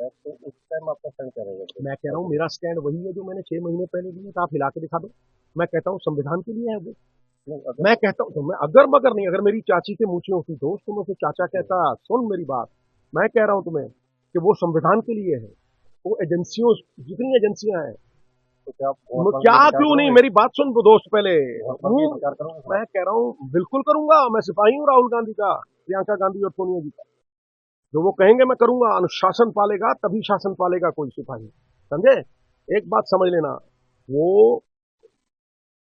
है, तो उस टाइम आपका स्टैंड क्या रहेगा? मैं कह रहा हूँ मेरा स्टैंड वही है जो मैंने 6 महीने पहले दिया था, आप हिला के दिखा दो। मैं कहता हूँ संविधान के लिए है वो। नहीं, अगर मैं कहता हूँ तो मैं अगर मगर नहीं, अगर मेरी चाची के मूछें होती दोस्त तो मैं उसे चाचा कहता। सुन मेरी बात, मैं कह रहा हूँ तुम्हें कि वो संविधान के लिए है। वो एजेंसियों, जितनी एजेंसियां हैं, तो क्या आप वोट मांगने क्या का विचार क्यों नहीं, करोगे? मेरी बात सुन वो दोस्त पहले। वोट मांगने का विचार करोगे इस बार? मैं कह रहा हूँ बिल्कुल करूंगा, मैं सिपाही हूँ राहुल गांधी का, प्रियंका गांधी और सोनिया जी का। जो वो कहेंगे मैं करूंगा। अनुशासन पालेगा तभी शासन पालेगा कोई सिपाही, समझे? एक बात समझ लेना, वो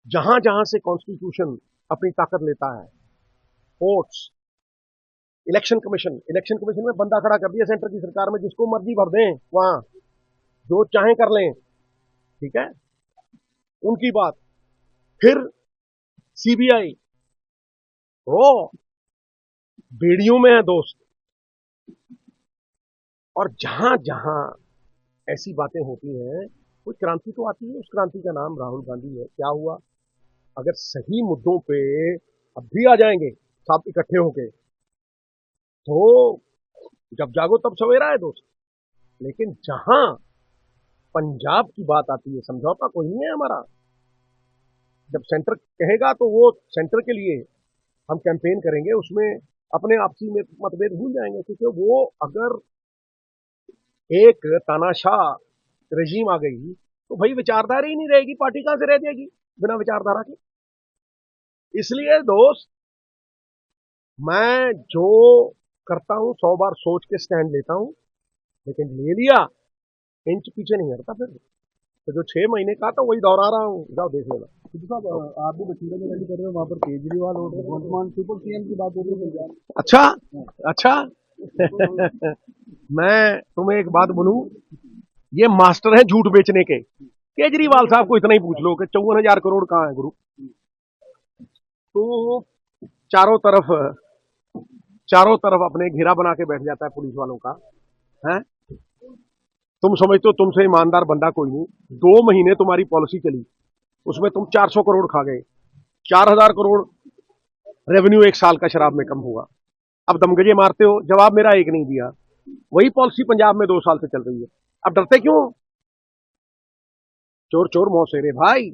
जहां जहां से कॉन्स्टिट्यूशन अपनी ताकत लेता है, कोर्ट्स, इलेक्शन कमीशन में बंदा खड़ा कर दिया सेंटर की सरकार में, जिसको मर्जी भर दें वहां, जो चाहे कर लें, ठीक है, उनकी बात। फिर सीबीआई, वो बेड़ियों में है दोस्त। और जहां जहां ऐसी बातें होती हैं, कोई क्रांति तो आती है, उस क्रांति का नाम राहुल गांधी है। क्या हुआ? अगर सही मुद्दों पे अब भी आ जाएंगे सब इकट्ठे होके, तो जब जागो तब सवेरा है दोस्त। लेकिन जहां पंजाब की बात आती है, समझौता कोई नहीं है हमारा। जब सेंटर कहेगा तो वो सेंटर के लिए हम कैंपेन करेंगे, उसमें अपने आपसी में मतभेद भूल जाएंगे, क्योंकि वो अगर एक तानाशाह रजीम आ गई तो भाई विचारधारा ही नहीं रहेगी, पार्टी कहां से रह जाएगी बिना विचारधारा के। इसलिए दोस्त, मैं जो करता हूं 100 बार सोच के स्टैंड लेता हूं, लेकिन ले लिया, इंच पीछे नहीं हटता फिर। तो जो 6 महीने का था वही दोहरा रहा हूँ, जाओ देख लेना। सिद्धू साहब, आप भी बठिंडा में रैली कर रहे हो, वहाँ पर केजरीवाल और भगवंत मान सुपर सीएम की बात हो रही है पंजाब। अच्छा, अच्छा। मैं तुम्हें एक बात बोलूं, ये मास्टर है झूठ बेचने के। केजरीवाल साहब को इतना ही पूछ लो कि 54,000 करोड़ कहाँ है गुरु। तो चारों तरफ चारों तरफ अपने घेरा बना के बैठ जाता है पुलिस वालों का, है। तुम समझते हो तुमसे ईमानदार बंदा कोई नहीं। 2 महीने तुम्हारी पॉलिसी चली, उसमें तुम 400 करोड़ खा गए। 4,000 करोड़ रेवेन्यू एक साल का शराब में कम हुआ। अब दमगजे मारते हो, जवाब मेरा एक नहीं दिया। वही पॉलिसी पंजाब में 2 साल से चल रही है, अब डरते क्यों? चोर चोर मौसेरे भाई,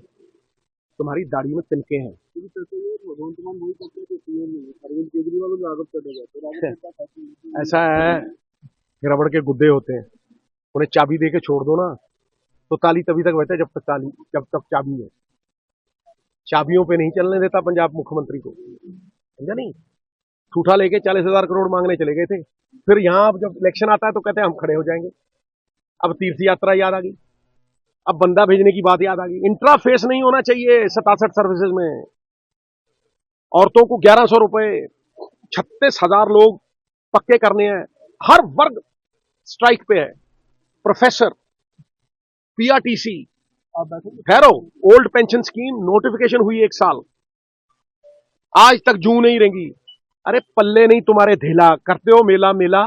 तुम्हारी दाढ़ी में तिनके हैं। भगवंत मान वही कहते हैं कि सीएम अरविंद केजरीवाल को राघव चढ़ेगा, तो राघव सरकार खाती है। ऐसा है, रबड़ के गुद्दे होते हैं, उन्हें चाबी दे के छोड़ दो ना, तो ताली तभी तक बजता है जब तक चाबी है। चाबियों पे नहीं चलने देता पंजाब मुख्यमंत्री को, समझा नहीं? ठूठा लेके 40,000 करोड़ मांगने चले गए थे, फिर यहां अब जब इलेक्शन आता है तो कहते हैं हम खड़े हो जाएंगे। अब तीर्थ यात्रा याद आ गई, अब बंदा भेजने की बात याद आ गई। इंट्राफेस नहीं होना चाहिए 67 सर्विसेज में। औरतों को 1,100 रुपए, 36,000 लोग पक्के करने हैं। हर वर्ग स्ट्राइक पे है, प्रोफेसर, पीआरटीसी। आप बैठोगे? ठहरो, ओल्ड पेंशन स्कीम नोटिफिकेशन हुई 1 साल, आज तक जू नहीं रेंगी। अरे पल्ले नहीं तुम्हारे ढीला, करते हो मेला मेला।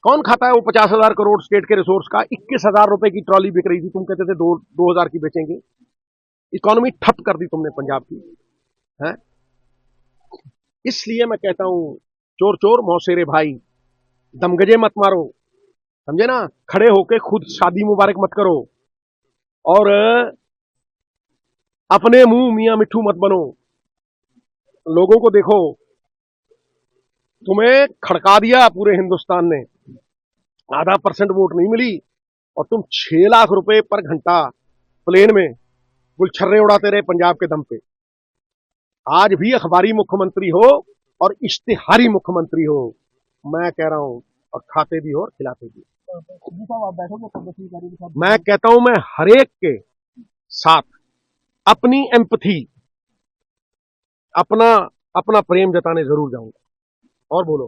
कौन खाता है वो 50,000 करोड़ स्टेट के रिसोर्स का? 21,000 रुपए की ट्रॉली बिक रही थी, तुम कहते थे 2,000 की बेचेंगे। इकोनॉमी ठप कर दी तुमने पंजाब की, है। इसलिए मैं कहता हूं, चोर चोर मौसेरे भाई, दमगजे मत मारो, समझे ना? खड़े होके खुद शादी मुबारक मत करो, और अपने मुंह मियां मिट्ठू मत बनो। लोगों को देखो, तुम्हें खड़का दिया पूरे हिंदुस्तान ने, आधा % वोट नहीं मिली, और तुम 6 लाख रुपए पर घंटा प्लेन में गुलछर्रे उड़ाते रहे पंजाब के दम पे। आज भी अखबारी मुख्यमंत्री हो और इश्तिहारी मुख्यमंत्री हो, मैं कह रहा हूं, और खाते भी हो और खिलाते भी। सिद्धू साहब, आप बैठोगे प्रदर्शनकारी के साथ? मैं कहता हूं, मैं हरेक के साथ अपनी एम्पथी, अपना अपना प्रेम जताने जरूर जाऊंगा। और बोलो।